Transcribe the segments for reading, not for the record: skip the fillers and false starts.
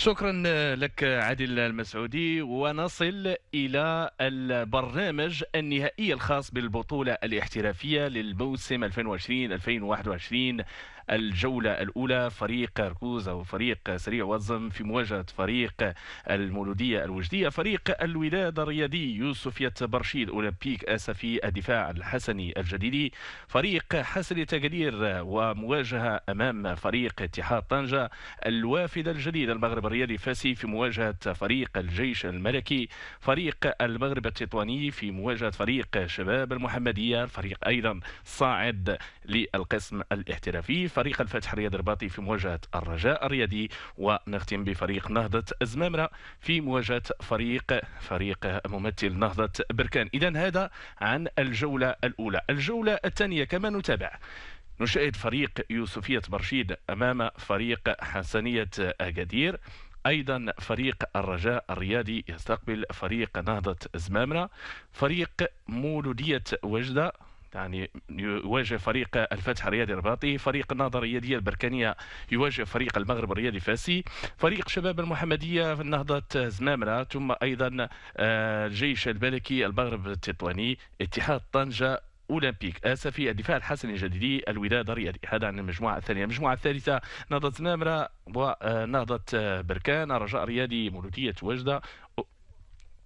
شكرا لك عادل المسعودي، ونصل إلى البرنامج النهائي الخاص بالبطولة الاحترافية للموسم 2020-2021. الجولة الأولى، فريق كركوز أو فريق سريع وزم في مواجهة فريق المولودية الوجدية. فريق الوداد الرياضي يوسفية برشيد أولمبيك آسفي الدفاع الحسني الجديدي. فريق حسن تقدير ومواجهة أمام فريق اتحاد طنجة. الوافد الجديد المغرب الرياضي فاسي في مواجهة فريق الجيش الملكي. فريق المغرب التطواني في مواجهة فريق شباب المحمدية، فريق أيضا صاعد للقسم الاحترافي. فريق الفتح الرياضي الرباطي في مواجهة الرجاء الرياضي. ونختم بفريق نهضة زمامرة في مواجهة فريق ممثل نهضة بركان. إذا هذا عن الجولة الأولى. الجولة الثانية كما نتابع، نشاهد فريق يوسفية برشيد أمام فريق حسنية أكادير. أيضا فريق الرجاء الرياضي يستقبل فريق نهضة زمامرة. فريق مولودية وجدة يعني يواجه فريق الفتح الرياضي الرباطي. فريق النهضة الرياضية البركانية يواجه فريق المغرب الرياضي فاسي. فريق شباب المحمدية في نهضة زمامرة. ثم أيضا الجيش الملكي المغرب التطواني اتحاد طنجة أولمبيك آسفي الدفاع الحسني الجديدي الوداد الرياضي. هذا عن المجموعة الثانية. المجموعة الثالثة، نهضة زمامرة ونهضة بركان، الرجاء الرياضي، مولودية وجدة.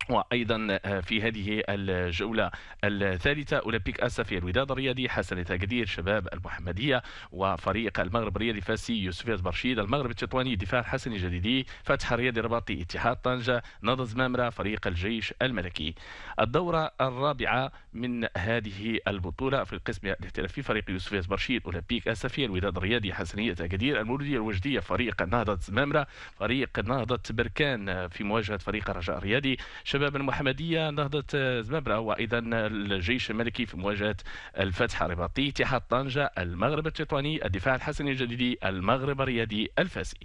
وايضا في هذه الجوله الثالثه، اولمبيك اسفي الوداد الرياضي، حسن تقدير شباب المحمديه، وفريق المغرب الرياضي فاسي يوسفية برشيد، المغرب التطواني دفاع الحسني الجديدي، فتح الرياضي الرباطي اتحاد طنجه، نهضه زمامره فريق الجيش الملكي. الدوره الرابعه من هذه البطوله في القسم الاحترافي، فريق يوسفية برشيد اولمبيك اسفي الوداد الرياضي حسنيه تقدير، المولوديه الوجديه فريق نهضه زمامره، فريق نهضه بركان في مواجهه فريق الرجاء الرياضي، شباب المحمدية نهضة زمامرة، وأيضا الجيش الملكي في مواجهة الفتح الرباطي، اتحاد طنجة، المغرب التطواني، الدفاع الحسني الجديدي، المغرب الرياضي الفاسي.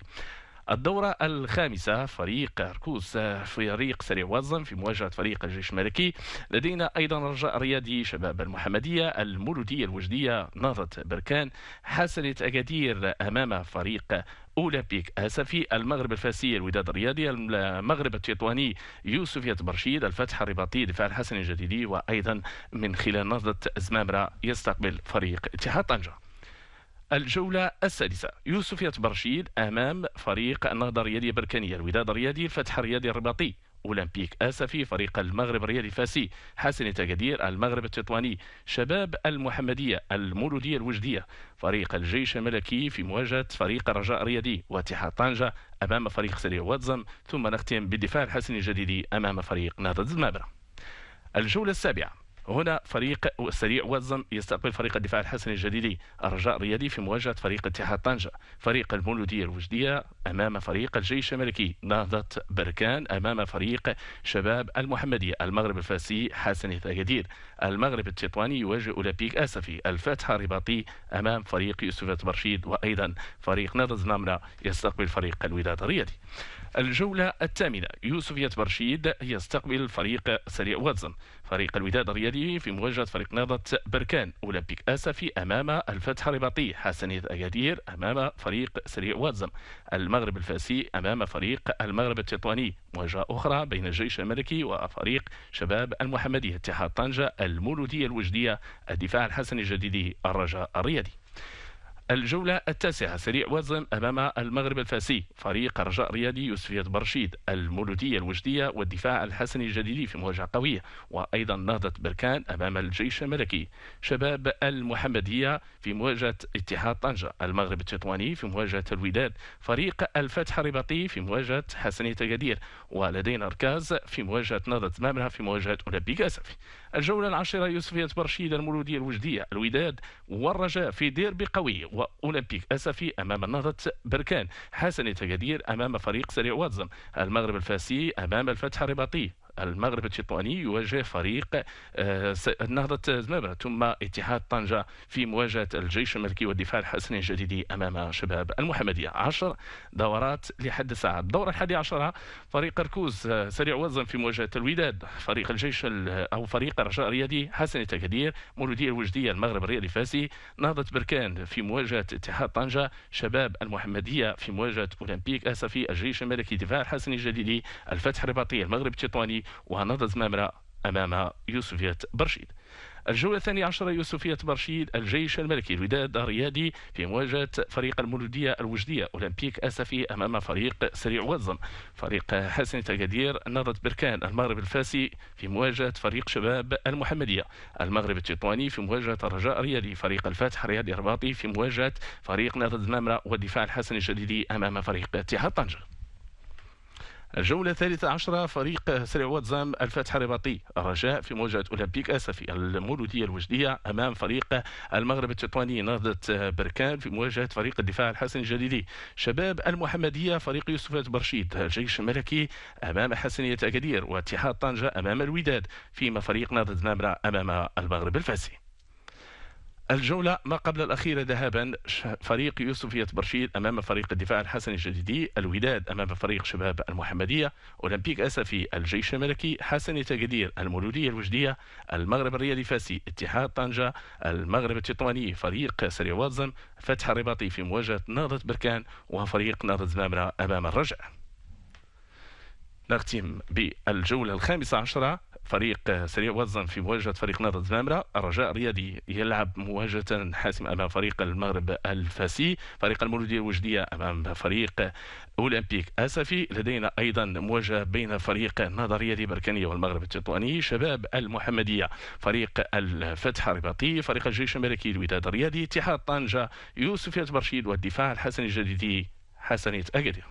الدورة الخامسة، فريق كركوز فريق سريع وزن في مواجهة فريق الجيش الملكي. لدينا أيضا الرجاء الرياضي شباب المحمدية، المولودية الوجدية نهضة بركان، حسنة أكادير أمام فريق أولمبيك آسفي، المغرب الفاسي الوداد الرياضي، المغرب التطواني يوسفية برشيد، الفتح الرباطي دفاع الحسن الجديدي، وأيضا من خلال نهضة زمامرة يستقبل فريق اتحاد طنجة. الجولة السادسة، يوسفية برشيد أمام فريق النهضة الرياضية بركانية، الوداد الرياضي، الفتح الرياضي الرباطي، أولمبيك آسفي فريق المغرب الرياضي فاسي، حسن تقدير المغرب التطواني، شباب المحمدية، المولودية الوجدية، فريق الجيش الملكي في مواجهة فريق الرجاء الرياضي واتحاد طنجة أمام فريق سريع واتزم، ثم نختم بالدفاع الحسني الجديدي أمام فريق نهضة زمامرة. الجولة السابعة، هنا فريق سريع وزم يستقبل فريق الدفاع الحسني الجديدي الرجاء الرياضي في مواجهة فريق اتحاد طنجة، فريق المولودية الوجدية أمام فريق الجيش الملكي، نهضة بركان أمام فريق شباب المحمدية، المغرب الفاسي حسني أكادير، المغرب التطواني يواجه أولمبيك آسفي، الفتح الرباطي أمام فريق يوسفية برشيد، وأيضا فريق نهضة زمامرة يستقبل فريق الوداد الرياضي. الجولة الثامنة، يوسفية برشيد يستقبل فريق سريع وزن، فريق الوداد الرياضي في مواجهة فريق نهضة بركان، أولمبيك آسفي أمام الفتح الرباطي، حسنية أكادير أمام فريق سريع واتزم، المغرب الفاسي أمام فريق المغرب التطواني، مواجهة أخرى بين الجيش الملكي وفريق شباب المحمدية، اتحاد طنجة، المولودية الوجدية، الدفاع الحسني الجديدي، الرجاء الرياضي. الجولة التاسعة، سريع وزن أمام المغرب الفاسي، فريق الرجاء الرياضي يوسفية برشيد، المولودية الوجدية والدفاع الحسني الجديدي في مواجهة قوية، وأيضا نهضة بركان أمام الجيش الملكي، شباب المحمدية في مواجهة اتحاد طنجة، المغرب التطواني في مواجهة الوداد، فريق الفتح الرباطي في مواجهة حسنية أكادير، ولدينا ركاز في مواجهة نهضة زمامرة في مواجهة أولمبيك آسفي. الجولة العاشرة، يوسفية برشيد، المولودية الوجدية، الوداد والرجاء في ديربي قوي، وأولمبيك آسفي أمام نهضة بركان، حسني تقدير أمام فريق سريع واتزم، المغرب الفاسي أمام الفتح الرباطي، المغرب التطواني يواجه فريق نهضة زمامرة، ثم اتحاد طنجة في مواجهة الجيش الملكي والدفاع الحسني الجديدي أمام شباب المحمدية. 10 دورات لحد الساعة. الدورة 11 فريق ركوز سريع وزن في مواجهة الوداد، فريق الجيش أو فريق الرجاء الرياضي حسني تكدير، مولودية الوجدية المغرب الرياضي فاسي، نهضة بركان في مواجهة اتحاد طنجة، شباب المحمدية في مواجهة أولمبيك أسفي، الجيش الملكي دفاع الحسني الجديدي، الفتح الرباطي المغرب التطواني، ونهضة زمامرة أمام يوسفية برشيد. الجولة 12 يوسفية برشيد الجيش الملكي الوداد الرياضي في مواجهة فريق المولودية الوجدية أولمبيك أسفي أمام فريق سريع وزن، فريق حسن تقدير نهضة بركان المغرب الفاسي في مواجهة فريق شباب المحمدية، المغرب التطواني في مواجهة الرجاء الرياضي، فريق الفتح الرياضي الرباطي في مواجهة فريق نهضة زمامرة والدفاع الحسني الجديدي أمام فريق اتحاد طنجة. الجولة 13 فريق سريع واتزام الفتح الرباطي الرجاء في مواجهة أولمبيك أسفي، المولودية الوجدية أمام فريق المغرب التطواني نهضة بركان في مواجهة فريق الدفاع الحسني الجديدي، شباب المحمدية فريق يوسفية برشيد الجيش الملكي أمام حسنية أكادير، واتحاد طنجة أمام الوداد، فيما فريق نهضة زمامرة أمام المغرب الفاسي. الجولة ما قبل الأخيرة ذهابا فريق يوسفية برشيد أمام فريق الدفاع الحسني الجديدي، الوداد أمام فريق شباب المحمدية، أولمبيك أسفي الجيش الملكي، حسني تقدير المولودية الوجدية، المغرب الرياضي فاسي اتحاد طنجة، المغرب التطواني فريق سريع واتزم، فتح الرباطي في مواجهة نهضة بركان، وفريق نهضة زمامرة أمام الرجاء. نختم بالجولة 15 فريق سريع وزن في مواجهة فريق نهضة زمامرة، الرجاء الرياضي يلعب مواجهة حاسمة أمام فريق المغرب الفاسي، فريق المولودية الوجدية أمام فريق أولمبيك أسفي، لدينا أيضا مواجهة بين فريق النهضة الرياضي بركانية والمغرب التطواني، شباب المحمدية فريق الفتح الرباطي، فريق الجيش الملكي الوداد الرياضي، اتحاد طنجة يوسفية برشيد والدفاع الحسني الجديدي حسنية أكادير.